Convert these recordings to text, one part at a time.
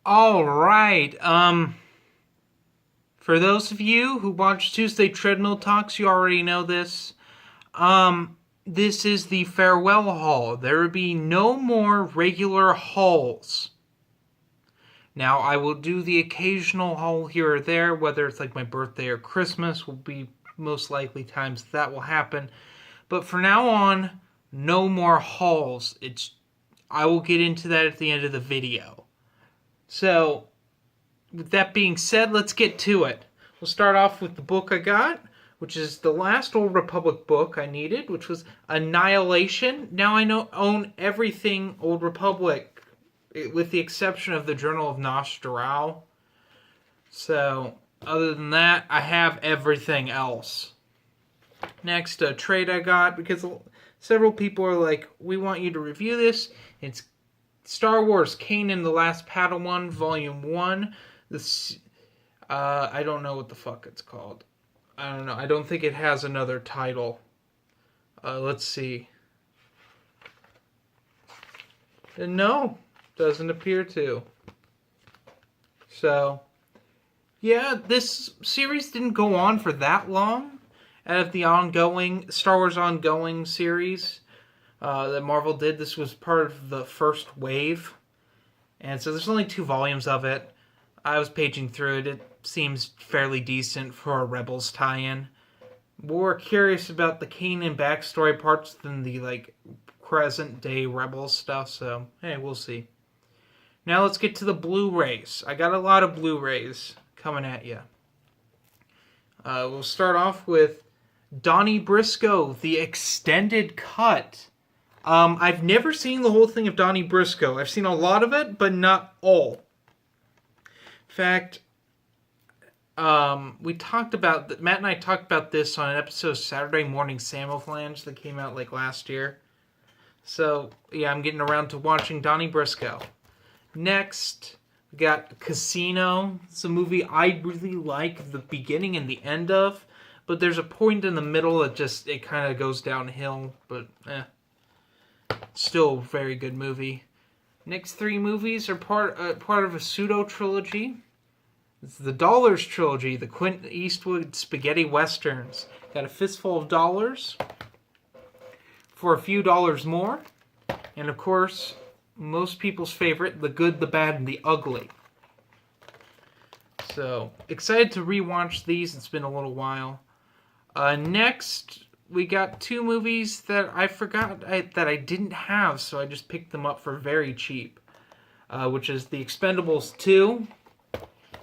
All right. For those of you who watch Tuesday Treadmill Talks, you already know this. This is the farewell haul. There will be no more regular hauls. Now, I will do the occasional haul here or there, whether it's like my birthday or Christmas, will be most likely times that will happen. But for now on, no more hauls. I will get into that at the end of the video. So, with that being said, let's get to it. We'll start off with the book I got, which is the last Old Republic book I needed, which was Annihilation. Now I own everything Old Republic, with the exception of the Journal of Nostradamus. So, other than that, I have everything else. Next, a trade I got, because several people are like, we want you to review this. It's Star Wars Kanan the Last Padawan, Volume 1. I don't know what the fuck it's called. I don't know. I don't think it has another title. Let's see. No, doesn't appear to. So, yeah, this series didn't go on for that long. Out of the ongoing Star Wars ongoing series that Marvel did, this was part of the first wave. And so there's only 2 volumes of it. I was paging through it. It seems fairly decent for a Rebels tie-in. More curious about the Kanan backstory parts than the present-day Rebels stuff, so hey, we'll see. Now let's get to the Blu-rays. I got a lot of Blu-rays coming at you. We'll start off with Donnie Brasco, the extended cut. I've never seen the whole thing of Donnie Brasco. I've seen a lot of it, but not all. In fact, Matt and I talked about this on an episode of Saturday Morning Samoflange that came out last year. So, yeah, I'm getting around to watching Donnie Brasco. Next, we got Casino. It's a movie I really like the beginning and the end of, but there's a point in the middle that it kind of goes downhill, but still a very good movie. Next 3 movies are part of a pseudo-trilogy. It's the Dollars Trilogy, the Clint Eastwood spaghetti westerns. Got a fistful of dollars for a few dollars more. And of course, most people's favorite, The Good, the Bad, and the Ugly. So, excited to rewatch these. It's been a little while. Next, we got 2 movies that I forgot that I didn't have, so I just picked them up for very cheap. Which is The Expendables 2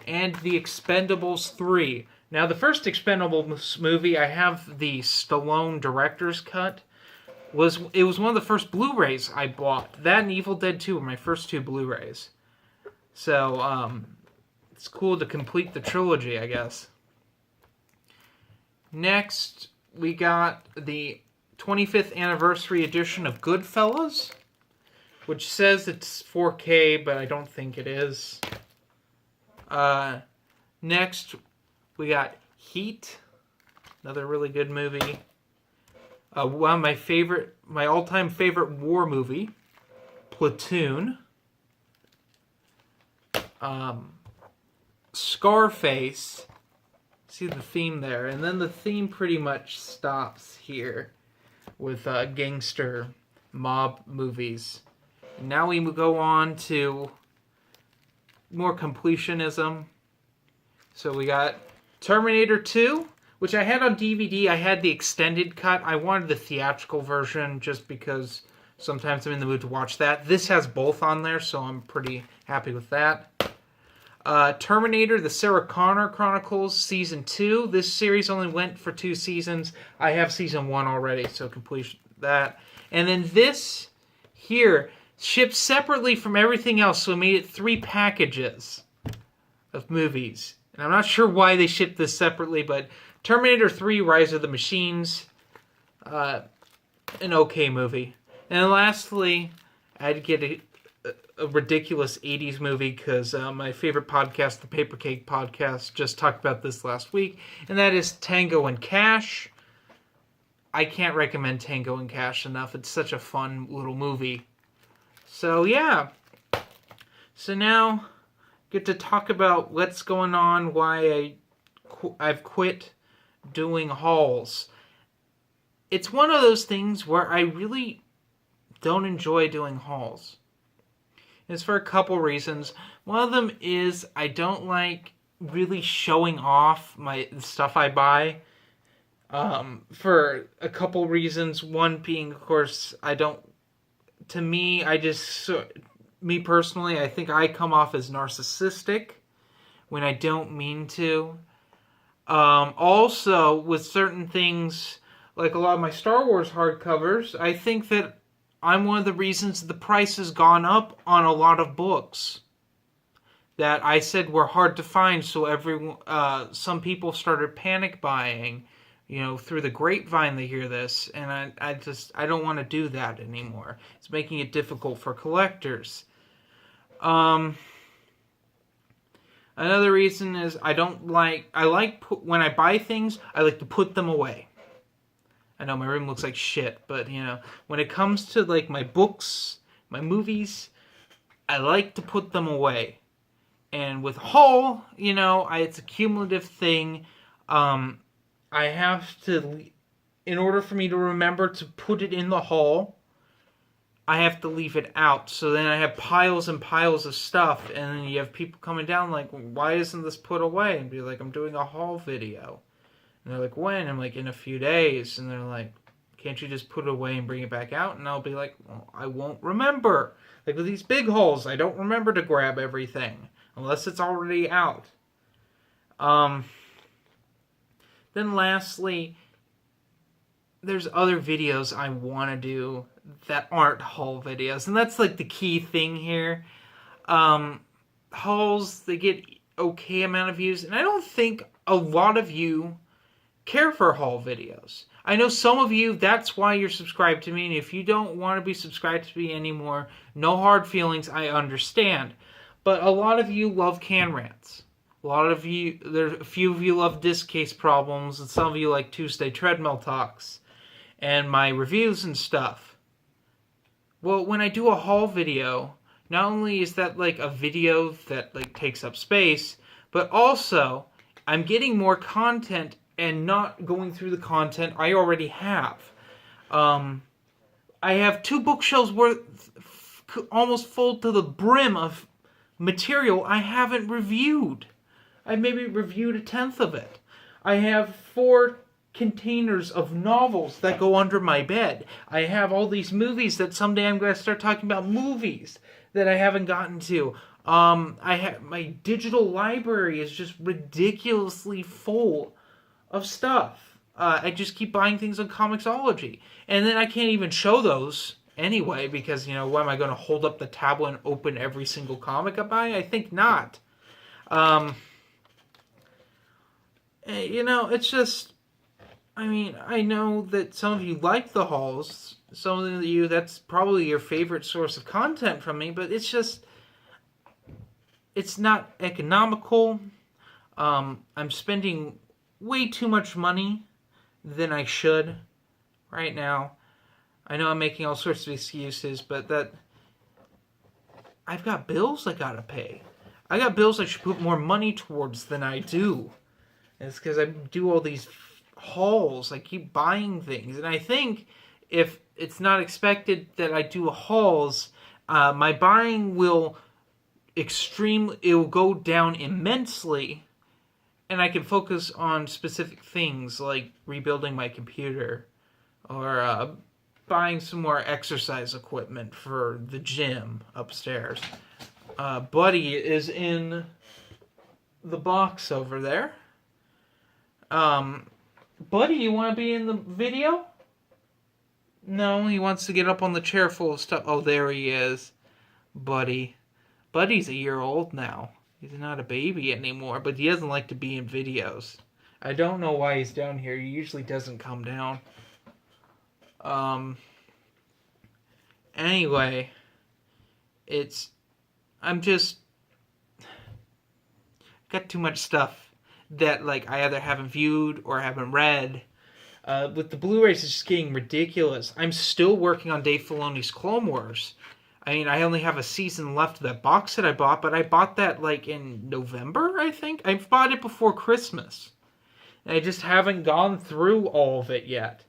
and The Expendables 3. Now, the first Expendables movie, I have the Stallone director's cut. It was one of the first Blu-rays I bought. That and Evil Dead 2 were my first 2 Blu-rays. So, it's cool to complete the trilogy, I guess. Next, we got the 25th anniversary edition of Goodfellas, which says it's 4K, but I don't think it is. Next, we got Heat, another really good movie. One of my all-time favorite war movie, Platoon. Scarface. See the theme there, and then the theme pretty much stops here with gangster mob movies. And now we go on to more completionism. So we got Terminator 2, which I had on DVD. I had the extended cut. I wanted the theatrical version just because sometimes I'm in the mood to watch that. This has both on there, so I'm pretty happy with that. Terminator, the Sarah Connor Chronicles, Season 2. This series only went for 2 seasons. I have Season 1 already, so complete that. And then this here shipped separately from everything else, so it made it 3 packages of movies. And I'm not sure why they shipped this separately, but Terminator 3, Rise of the Machines, an okay movie. And lastly, I'd get a ridiculous 80s movie because my favorite podcast, the Paper Cake Podcast, just talked about this last week, and that is Tango and Cash. I can't recommend Tango and Cash enough. It's such a fun little movie. So, yeah. So now, get to talk about what's going on, why I've quit doing hauls. It's one of those things where I really don't enjoy doing hauls. It's for a couple reasons. One of them is I don't like really showing off the stuff I buy. For a couple reasons. One being, of course, me personally, I think I come off as narcissistic when I don't mean to. Also, with certain things, like a lot of my Star Wars hardcovers, I think that I'm one of the reasons the price has gone up on a lot of books that I said were hard to find, so some people started panic buying, through the grapevine they hear this, and I don't want to do that anymore. It's making it difficult for collectors. Another reason is when I buy things, I like to put them away. I know my room looks like shit, but when it comes to like my books, my movies, I like to put them away. And with haul, it's a cumulative thing. I have to, in order for me to remember to put it in the haul, I have to leave it out. So then I have piles and piles of stuff, and then you have people coming down like, why isn't this put away? And be like, I'm doing a haul video. And they're like, when? I'm like, in a few days. And they're like, can't you just put it away and bring it back out? And I'll be like, well, I won't remember. Like with these big hauls, I don't remember to grab everything unless it's already out. Then lastly, there's other videos I want to do that aren't haul videos. And that's like the key thing here. Hauls, they get okay amount of views. And I don't think a lot of you care for haul videos. I know some of you, that's why you're subscribed to me. And if you don't want to be subscribed to me anymore, no hard feelings, I understand. But a lot of you love can rants. A few of you love disc case problems, and some of you like Tuesday treadmill talks and my reviews and stuff. Well, when I do a haul video, not only is that like a video that like takes up space, but also I'm getting more content and not going through the content I already have. I have 2 bookshelves worth almost full to the brim of material I haven't reviewed. I maybe reviewed 1/10 of it. I have 4 containers of novels that go under my bed. I have all these movies that someday I'm going to start talking about movies that I haven't gotten to. My digital library is just ridiculously full of stuff. I just keep buying things on Comixology. And then I can't even show those anyway because, why am I going to hold up the tablet and open every single comic I buy? I think not. It's just, I know that some of you like the hauls. Some of you, that's probably your favorite source of content from me, but it's just, it's not economical. I'm spending way too much money than I should right now. I know I'm making all sorts of excuses, but I've got bills I gotta pay. I got bills I should put more money towards than I do. And it's because I do all these hauls. I keep buying things. And I think if it's not expected that I do hauls, my buying will go down immensely. And I can focus on specific things like rebuilding my computer or buying some more exercise equipment for the gym upstairs. Buddy is in the box over there. Buddy, you want to be in the video? No, he wants to get up on the chair full of stuff. Oh, there he is. Buddy. Buddy's a year old now. He's not a baby anymore, but he doesn't like to be in videos. I don't know why he's down here. He usually doesn't come down. Anyway, I'm just got too much stuff that like I either haven't viewed or haven't read. With the Blu-rays, it's just getting ridiculous. I'm still working on Dave Filoni's Clone Wars. I mean, I only have a season left of that box set I bought, but I bought that like in November, I think. I bought it before Christmas. And I just haven't gone through all of it yet.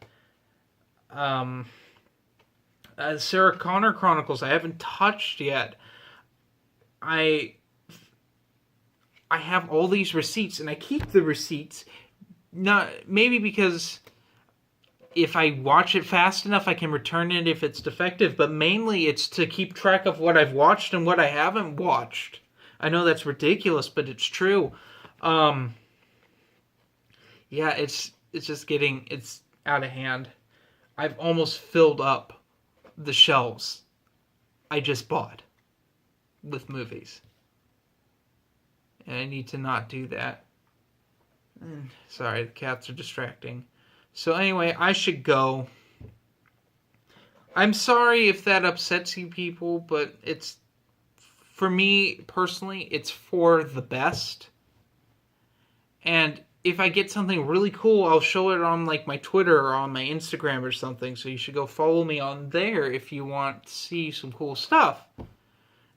Sarah Connor Chronicles, I haven't touched yet. I have all these receipts, and I keep the receipts. Not maybe because if I watch it fast enough, I can return it if it's defective, but mainly it's to keep track of what I've watched and what I haven't watched. I know that's ridiculous, but it's true. Yeah, it's just it's out of hand. I've almost filled up the shelves I just bought with movies. And I need to not do that. Sorry, the cats are distracting. So anyway, I should go. I'm sorry if that upsets you people, but it's, for me personally, it's for the best. And if I get something really cool, I'll show it on like my Twitter or on my Instagram or something. So you should go follow me on there if you want to see some cool stuff.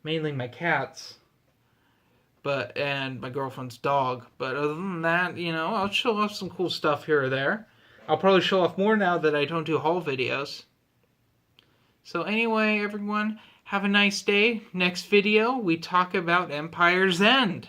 Mainly my cats. And my girlfriend's dog. But other than that, I'll show off some cool stuff here or there. I'll probably show off more now that I don't do haul videos. So anyway, everyone, have a nice day. Next video, we talk about Empire's End.